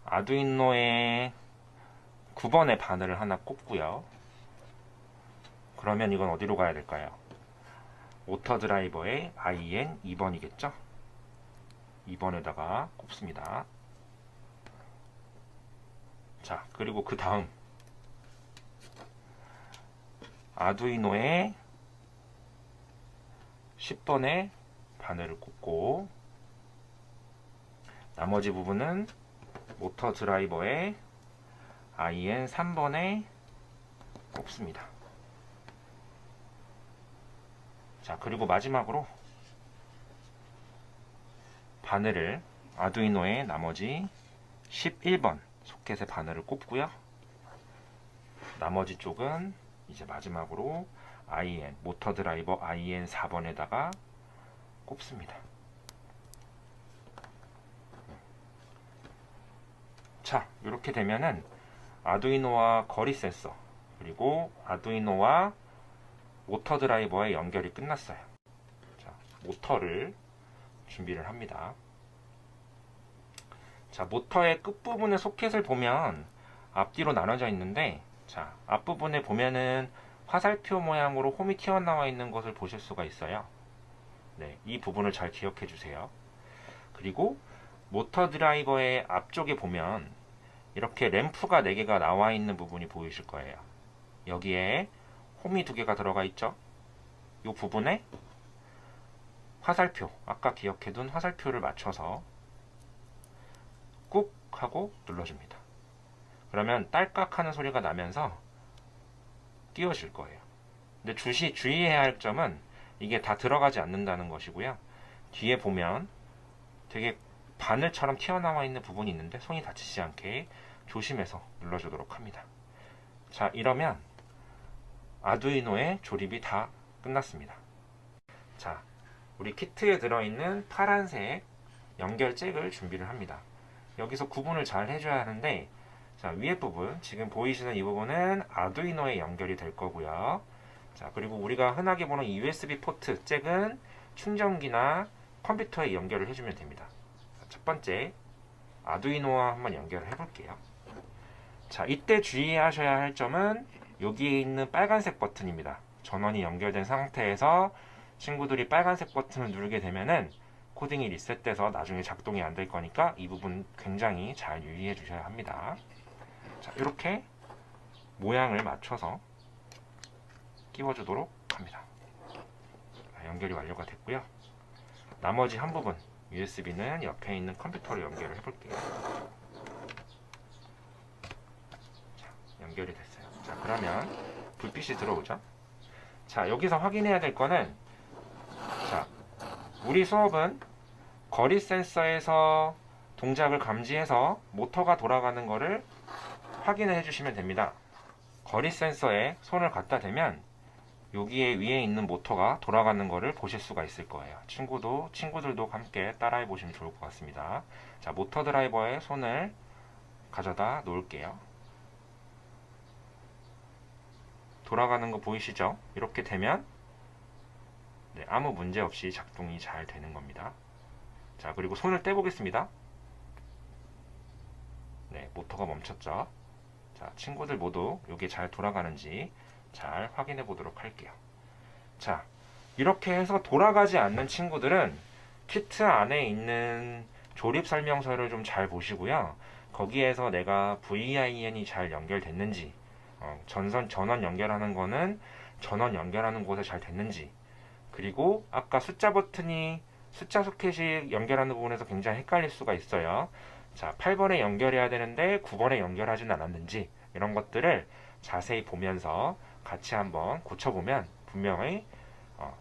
아두이노의 9번의 바늘을 하나 꼽고요. 그러면 이건 어디로 가야 될까요? 모터 드라이버의 IN2번이겠죠? 2번에다가 꼽습니다. 자, 그리고 그 다음 아두이노의 10번의 바늘을 꽂고 나머지 부분은 모터 드라이버의 IN3번에 꼽습니다. 자, 그리고 마지막으로 바늘을 아두이노의 나머지 11번 소켓의 바늘을 꼽고요. 나머지 쪽은 이제 마지막으로 IN, 모터 드라이버 IN4번에다가 꼽습니다. 자, 이렇게 되면은 아두이노와 거리 센서 그리고 아두이노와 모터 드라이버의 연결이 끝났어요. 자, 모터를 준비를 합니다. 자, 모터의 끝부분의 소켓을 보면 앞뒤로 나눠져 있는데, 자, 앞부분에 보면은 화살표 모양으로 홈이 튀어나와 있는 것을 보실 수가 있어요. 네, 이 부분을 잘 기억해 주세요. 그리고 모터 드라이버의 앞쪽에 보면 이렇게 램프가 4개가 나와 있는 부분이 보이실 거예요. 여기에 홈이 2개가 들어가 있죠. 이 부분에 화살표, 아까 기억해둔 화살표를 맞춰서 꾹 하고 눌러줍니다. 그러면 딸깍 하는 소리가 나면서 띄워질 거예요. 근데 주의해야 할 점은 이게 다 들어가지 않는다는 것이고요. 뒤에 보면 되게 바늘처럼 튀어나와 있는 부분이 있는데 손이 다치지 않게 조심해서 눌러주도록 합니다. 자, 이러면 아두이노의 조립이 다 끝났습니다. 자, 우리 키트에 들어있는 파란색 연결 잭을 준비를 합니다. 여기서 구분을 잘 해줘야 하는데, 자, 위에 부분, 지금 보이시는 이 부분은 아두이노에 연결이 될 거고요. 자, 그리고 우리가 흔하게 보는 USB 포트 잭은 충전기나 컴퓨터에 연결을 해주면 됩니다. 자, 첫 번째 아두이노와 한번 연결을 해볼게요. 자, 이때 주의하셔야 할 점은 여기에 있는 빨간색 버튼입니다. 전원이 연결된 상태에서 친구들이 빨간색 버튼을 누르게 되면은 코딩이 리셋돼서 나중에 작동이 안 될 거니까 이 부분 굉장히 잘 유의해 주셔야 합니다. 자, 이렇게 모양을 맞춰서 끼워주도록 합니다. 연결이 완료가 됐고요. 나머지 한 부분 USB는 옆에 있는 컴퓨터로 연결을 해볼게요. 자, 연결이 됐어요. 자, 그러면 불빛이 들어오죠. 자, 여기서 확인해야 될 거는, 자, 우리 수업은 거리 센서에서 동작을 감지해서 모터가 돌아가는 것을 확인해 주시면 됩니다. 거리 센서에 손을 갖다 대면 여기에 위에 있는 모터가 돌아가는 것을 보실 수가 있을 거예요. 친구들도 함께 따라해 보시면 좋을 것 같습니다. 자, 모터 드라이버에 손을 가져다 놓을게요. 돌아가는 거 보이시죠? 이렇게 되면 네, 아무 문제 없이 작동이 잘 되는 겁니다. 자, 그리고 손을 떼보겠습니다. 네, 모터가 멈췄죠? 자, 친구들 모두 이게 잘 돌아가는지 잘 확인해 보도록 할게요. 자, 이렇게 해서 돌아가지 않는 친구들은 키트 안에 있는 조립 설명서를 좀 잘 보시고요. 거기에서 내가 VIN이 잘 연결됐는지, 전원 연결하는 거는 전원 연결하는 곳에 잘 됐는지, 그리고 아까 숫자 소켓이 연결하는 부분에서 굉장히 헷갈릴 수가 있어요. 자, 8번에 연결해야 되는데 9번에 연결하진 않았는지, 이런 것들을 자세히 보면서 같이 한번 고쳐보면 분명히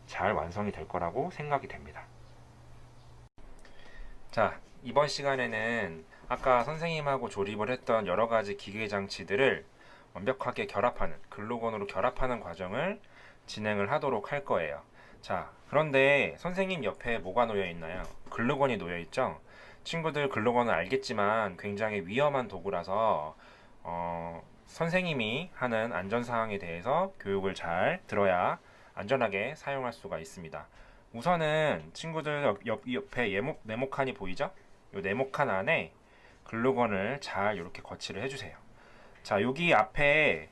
잘 완성이 될 거라고 생각이 됩니다. 자, 이번 시간에는 아까 선생님하고 조립을 했던 여러 가지 기계 장치들을 완벽하게 결합하는, 글루건으로 결합하는 과정을 진행을 하도록 할 거예요. 자, 그런데 선생님 옆에 뭐가 놓여 있나요? 글루건이 놓여 있죠? 친구들 글루건은 알겠지만 굉장히 위험한 도구라서 선생님이 하는 안전사항에 대해서 교육을 잘 들어야 안전하게 사용할 수가 있습니다. 우선은 친구들 옆에 네모칸이 보이죠? 이 네모칸 안에 글루건을 잘 이렇게 거치를 해주세요. 자, 여기 앞에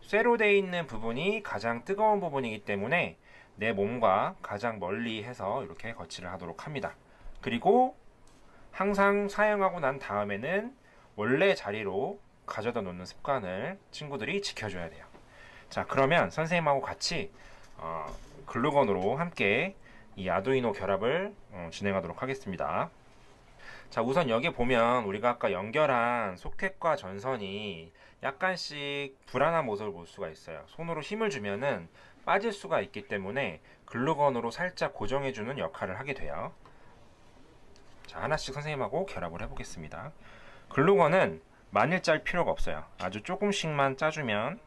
쇠로 되어 있는 부분이 가장 뜨거운 부분이기 때문에 내 몸과 가장 멀리 해서 이렇게 거치를 하도록 합니다. 그리고 항상 사용하고 난 다음에는 원래 자리로 가져다 놓는 습관을 친구들이 지켜줘야 돼요. 자, 그러면 선생님하고 같이 글루건으로 함께 이 아두이노 결합을 진행하도록 하겠습니다. 자, 우선 여기 보면 우리가 아까 연결한 소켓과 전선이 약간씩 불안한 모습을 볼 수가 있어요. 손으로 힘을 주면은 빠질 수가 있기 때문에 글루건으로 살짝 고정해주는 역할을 하게 돼요. 자, 하나씩 선생님하고 결합을 해보겠습니다. 글루건은 많이 짤 필요가 없어요. 아주 조금씩만 짜주면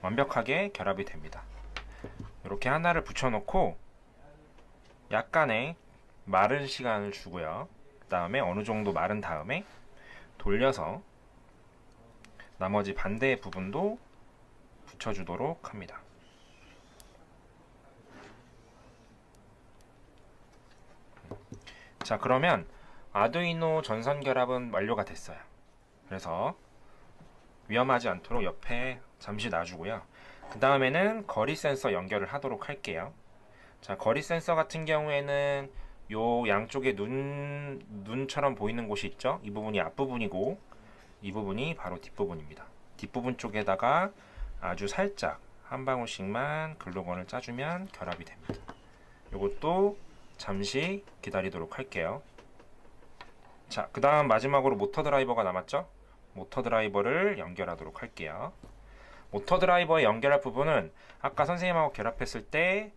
완벽하게 결합이 됩니다. 이렇게 하나를 붙여놓고 약간의 마른 시간을 주고요. 그 다음에 어느 정도 마른 다음에 돌려서 나머지 반대의 부분도 붙여주도록 합니다. 자, 그러면 아두이노 전선 결합은 완료가 됐어요. 그래서 위험하지 않도록 옆에 잠시 놔주고요. 그 다음에는 거리 센서 연결을 하도록 할게요. 자, 거리 센서 같은 경우에는 요 양쪽에 눈처럼 보이는 곳이 있죠? 이 부분이 앞부분이고 이 부분이 바로 뒷부분입니다. 뒷부분 쪽에다가 아주 살짝 한 방울씩만 글루건을 짜주면 결합이 됩니다. 요것도 잠시 기다리도록 할게요. 자, 그 다음 마지막으로 모터 드라이버가 남았죠? 모터 드라이버를 연결하도록 할게요. 모터 드라이버에 연결할 부분은 아까 선생님하고 결합했을 때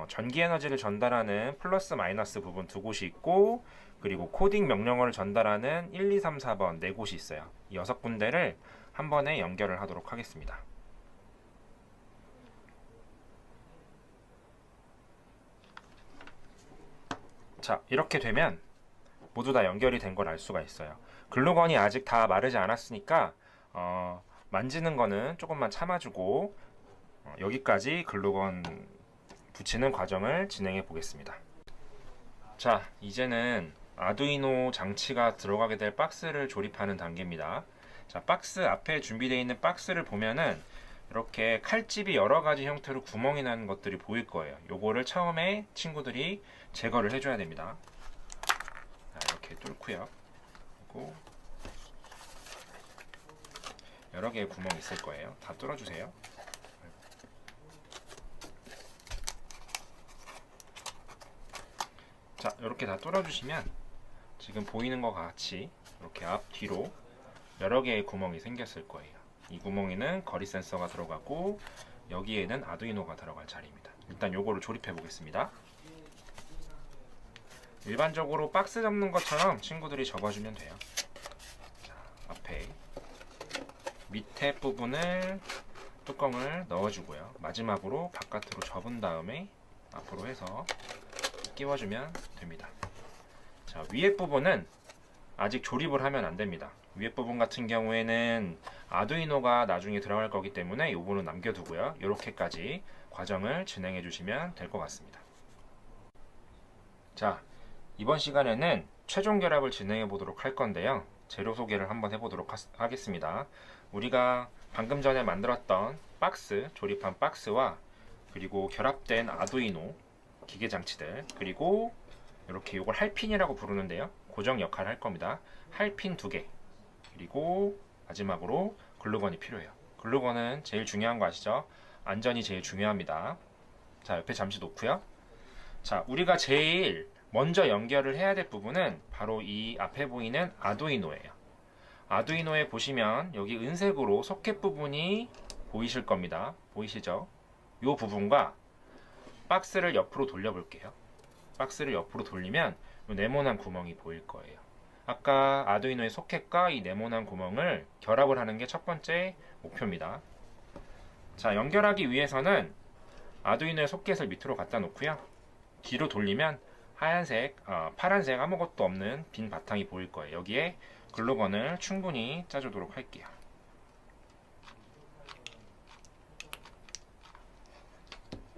전기 에너지를 전달하는 플러스 마이너스 부분 두 곳이 있고, 그리고 코딩 명령어를 전달하는 1, 2, 3, 4번 네 곳이 있어요. 이 6군데를 한 번에 연결을 하도록 하겠습니다. 자, 이렇게 되면 모두 다 연결이 된 걸 알 수가 있어요. 글루건이 아직 다 마르지 않았으니까 만지는 거는 조금만 참아주고 여기까지 글루건 붙이는 과정을 진행해 보겠습니다. 자, 이제는 아두이노 장치가 들어가게 될 박스를 조립하는 단계입니다. 자, 박스 앞에 준비되어 있는 박스를 보면은 이렇게 칼집이 여러 가지 형태로 구멍이 나는 것들이 보일 거예요. 요거를 처음에 친구들이 제거를 해줘야 됩니다. 자, 이렇게 뚫고요. 그리고 여러 개의 구멍이 있을 거예요. 다 뚫어주세요. 자, 이렇게 다 뚫어주시면 지금 보이는 것 같이 이렇게 앞, 뒤로 여러 개의 구멍이 생겼을 거예요. 이 구멍에는 거리 센서가 들어가고 여기에는 아두이노가 들어갈 자리입니다. 일단 요거를 조립해 보겠습니다. 일반적으로 박스 접는 것처럼 친구들이 접어주면 돼요. 자, 앞에 밑에 부분을 뚜껑을 넣어주고요. 마지막으로 바깥으로 접은 다음에 앞으로 해서 끼워주면 됩니다. 자, 위에 부분은 아직 조립을 하면 안 됩니다. 위에 부분 같은 경우에는 아두이노가 나중에 들어갈 거기 때문에 이 부분은 남겨두고요. 이렇게까지 과정을 진행해 주시면 될 것 같습니다. 자, 이번 시간에는 최종 결합을 진행해 보도록 할 건데요. 재료 소개를 한번 해보도록 하겠습니다. 우리가 방금 전에 만들었던 박스, 조립한 박스와 그리고 결합된 아두이노 기계 장치들, 그리고 이렇게 이걸 할핀이라고 부르는데요. 고정 역할을 할 겁니다. 할핀 2개, 그리고 마지막으로 글루건이 필요해요. 글루건은 제일 중요한 거 아시죠? 안전이 제일 중요합니다. 자, 옆에 잠시 놓고요. 자, 우리가 제일 먼저 연결을 해야 될 부분은 바로 이 앞에 보이는 아두이노예요. 아두이노에 보시면 여기 은색으로 소켓 부분이 보이실 겁니다. 보이시죠? 이 부분과 박스를 옆으로 돌려볼게요. 박스를 옆으로 돌리면 이 네모난 구멍이 보일 거예요. 아까 아두이노의 소켓과 이 네모난 구멍을 결합을 하는 게 첫 번째 목표입니다. 자, 연결하기 위해서는 아두이노의 소켓을 밑으로 갖다 놓고요. 뒤로 돌리면 하얀색, 파란색 아무것도 없는 빈 바탕이 보일 거예요. 여기에 글루건을 충분히 짜주도록 할게요.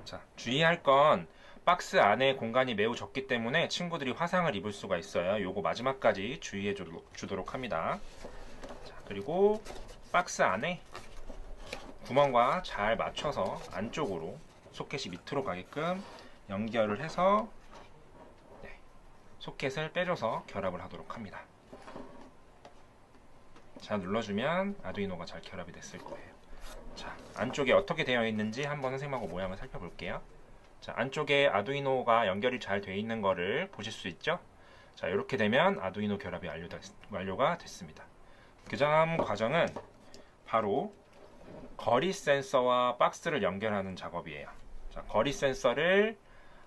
자, 주의할 건 박스 안에 공간이 매우 적기 때문에 친구들이 화상을 입을 수가 있어요. 요거 마지막까지 주의해 주도록 합니다. 자, 그리고 박스 안에 구멍과 잘 맞춰서 안쪽으로 소켓이 밑으로 가게끔 연결을 해서 소켓을 빼줘서 결합을 하도록 합니다. 자, 눌러주면 아두이노가 잘 결합이 됐을 거예요. 자, 안쪽에 어떻게 되어 있는지 한번 선생님하고 모양을 살펴볼게요. 자, 안쪽에 아두이노가 연결이 잘 되어 있는 거를 보실 수 있죠? 자, 이렇게 되면 아두이노 결합이 완료가 됐습니다. 그 다음 과정은 바로 거리 센서와 박스를 연결하는 작업이에요. 자, 거리 센서를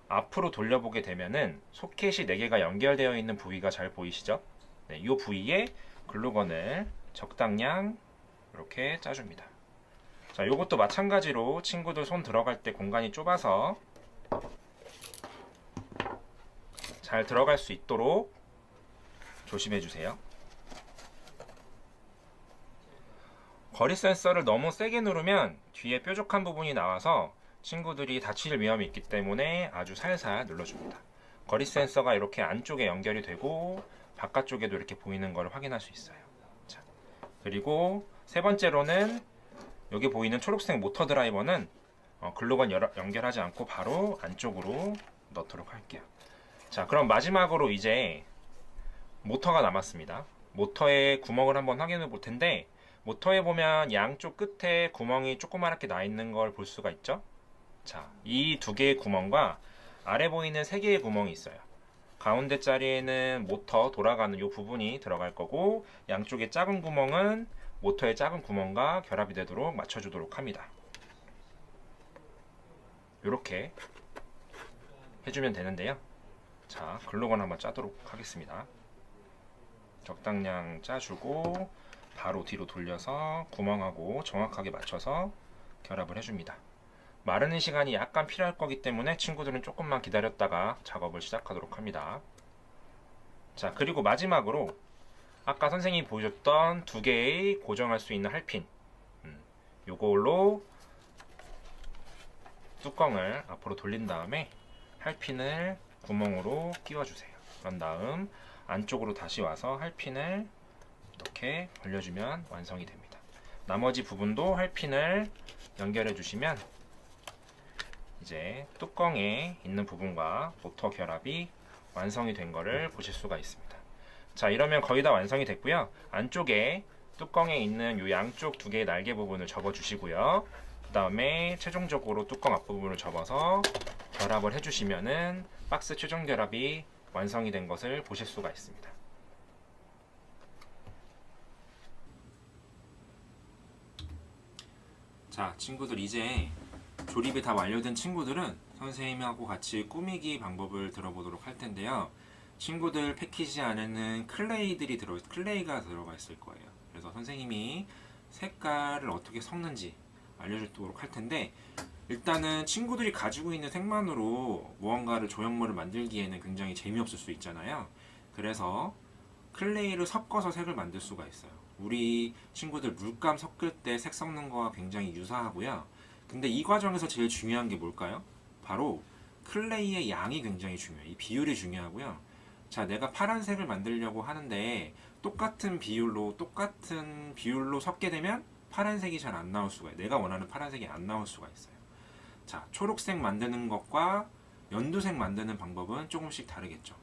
앞으로 돌려보게 되면은 소켓이 4개가 연결되어 있는 부위가 잘 보이시죠? 네, 이 부위에 글루건을 적당량 이렇게 짜줍니다. 자, 요것도 마찬가지로 친구들 손 들어갈 때 공간이 좁아서 잘 들어갈 수 있도록 조심해 주세요. 거리 센서를 너무 세게 누르면 뒤에 뾰족한 부분이 나와서 친구들이 다칠 위험이 있기 때문에 아주 살살 눌러줍니다. 거리 센서가 이렇게 안쪽에 연결이 되고 바깥쪽에도 이렇게 보이는 걸 확인할 수 있어요. 자, 그리고 세 번째로는 여기 보이는 초록색 모터 드라이버는 글루건 연결하지 않고 바로 안쪽으로 넣도록 할게요. 자, 그럼 마지막으로 이제 모터가 남았습니다. 모터에 구멍을 한번 확인해 볼 텐데, 모터에 보면 양쪽 끝에 구멍이 조그맣게 나 있는 걸 볼 수가 있죠? 자, 이 2개의 구멍과 아래 보이는 3개의 구멍이 있어요. 가운데 자리에는 모터 돌아가는 이 부분이 들어갈 거고, 양쪽의 작은 구멍은 모터의 작은 구멍과 결합이 되도록 맞춰주도록 합니다. 이렇게 해주면 되는데요. 자, 글루건 한번 짜도록 하겠습니다. 적당량 짜주고 바로 뒤로 돌려서 구멍하고 정확하게 맞춰서 결합을 해줍니다. 마르는 시간이 약간 필요할 거기 때문에 친구들은 조금만 기다렸다가 작업을 시작하도록 합니다. 자, 그리고 마지막으로 아까 선생님이 보여줬던 2개의 고정할 수 있는 할핀, 요걸로 뚜껑을 앞으로 돌린 다음에 할핀을 구멍으로 끼워주세요. 그런 다음 안쪽으로 다시 와서 할핀을 이렇게 벌려주면 완성이 됩니다. 나머지 부분도 할핀을 연결해 주시면 이제 뚜껑에 있는 부분과 모터 결합이 완성이 된 거를 보실 수가 있습니다. 자, 이러면 거의 다 완성이 됐고요. 안쪽에 뚜껑에 있는 이 양쪽 두 개의 날개 부분을 접어 주시고요. 그 다음에 최종적으로 뚜껑 앞부분을 접어서 결합을 해주시면은 박스 최종 결합이 완성이 된 것을 보실 수가 있습니다. 자, 친구들 이제 조립이 다 완료된 친구들은 선생님하고 같이 꾸미기 방법을 들어보도록 할 텐데요. 친구들 패키지 안에는 클레이가 들어가 있을 거예요. 그래서 선생님이 색깔을 어떻게 섞는지 알려주도록 할 텐데, 일단은 친구들이 가지고 있는 색만으로 무언가를 조형물을 만들기에는 굉장히 재미없을 수 있잖아요. 그래서 클레이를 섞어서 색을 만들 수가 있어요. 우리 친구들 물감 섞을 때 색 섞는 거와 굉장히 유사하고요. 근데 이 과정에서 제일 중요한 게 뭘까요? 바로 클레이의 양이 굉장히 중요해요. 이 비율이 중요하고요. 자, 내가 파란색을 만들려고 하는데 똑같은 비율로 섞게 되면 파란색이 잘 안 나올 수가 있어요. 내가 원하는 파란색이 안 나올 수가 있어요. 자, 초록색 만드는 것과 연두색 만드는 방법은 조금씩 다르겠죠.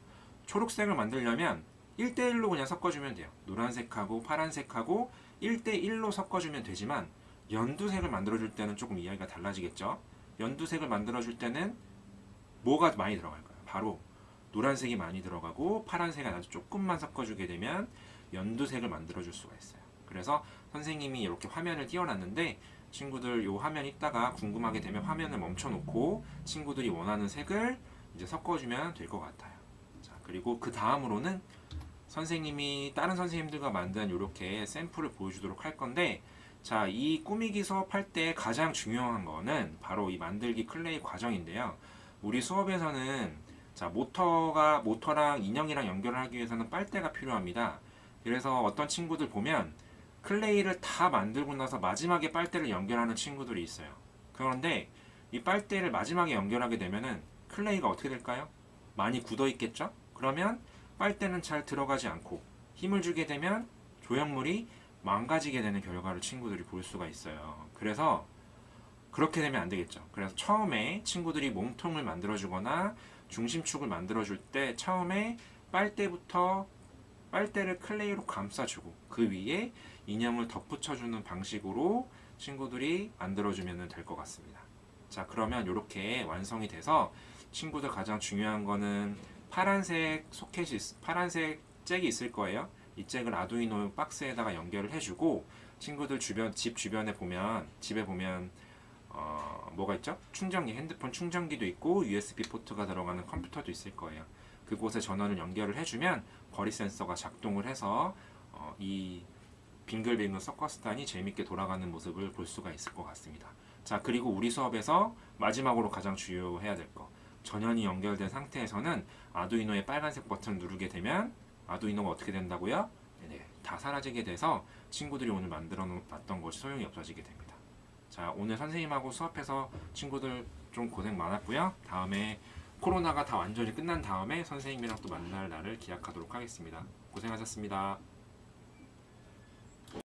초록색을 만들려면 1대1로 그냥 섞어주면 돼요. 노란색하고 파란색하고 1대1로 섞어주면 되지만, 연두색을 만들어줄 때는 조금 이야기가 달라지겠죠. 연두색을 만들어줄 때는 뭐가 많이 들어갈까요? 바로 노란색이 많이 들어가고 파란색을 아주 조금만 섞어주게 되면 연두색을 만들어줄 수가 있어요. 그래서 선생님이 이렇게 화면을 띄워놨는데, 친구들 이 화면 있다가 궁금하게 되면 화면을 멈춰놓고 친구들이 원하는 색을 이제 섞어주면 될 것 같아요. 자, 그리고 그 다음으로는 선생님이 다른 선생님들과 만든 이렇게 샘플을 보여주도록 할 건데, 자, 이 꾸미기 수업할 때 가장 중요한 거는 바로 이 만들기 클레이 과정인데요. 우리 수업에서는 자, 모터랑 인형이랑 연결을 하기 위해서는 빨대가 필요합니다. 그래서 어떤 친구들 보면 클레이를 다 만들고 나서 마지막에 빨대를 연결하는 친구들이 있어요. 그런데 이 빨대를 마지막에 연결하게 되면은 클레이가 어떻게 될까요? 많이 굳어 있겠죠? 그러면 빨대는 잘 들어가지 않고 힘을 주게 되면 조형물이 망가지게 되는 결과를 친구들이 볼 수가 있어요. 그래서 그렇게 되면 안 되겠죠. 그래서 처음에 친구들이 몸통을 만들어주거나 중심축을 만들어줄 때 처음에 빨대를 클레이로 감싸주고 그 위에 인형을 덧붙여주는 방식으로 친구들이 만들어주면 될 것 같습니다. 자, 그러면 이렇게 완성이 돼서 친구들 가장 중요한 거는 파란색 잭이 있을 거예요. 이 잭을 아두이노 박스에다가 연결을 해주고, 친구들 집 주변에 보면 뭐가 있죠? 핸드폰 충전기도 있고 USB 포트가 들어가는 컴퓨터도 있을 거예요. 그곳에 전원을 연결을 해주면 거리 센서가 작동을 해서 이 빙글빙글 서커스단이 재밌게 돌아가는 모습을 볼 수가 있을 것 같습니다. 자, 그리고 우리 수업에서 마지막으로 가장 주요해야 될 거, 전원이 연결된 상태에서는 아두이노의 빨간색 버튼을 누르게 되면 아두이노가 어떻게 된다고요? 네, 다 사라지게 돼서 친구들이 오늘 만들어 놨던 것이 소용이 없어지게 됩니다. 자, 오늘 선생님하고 수업해서 친구들 좀 고생 많았고요. 다음에 코로나가 다 완전히 끝난 다음에 선생님이랑 또 만날 날을 기약하도록 하겠습니다. 고생하셨습니다.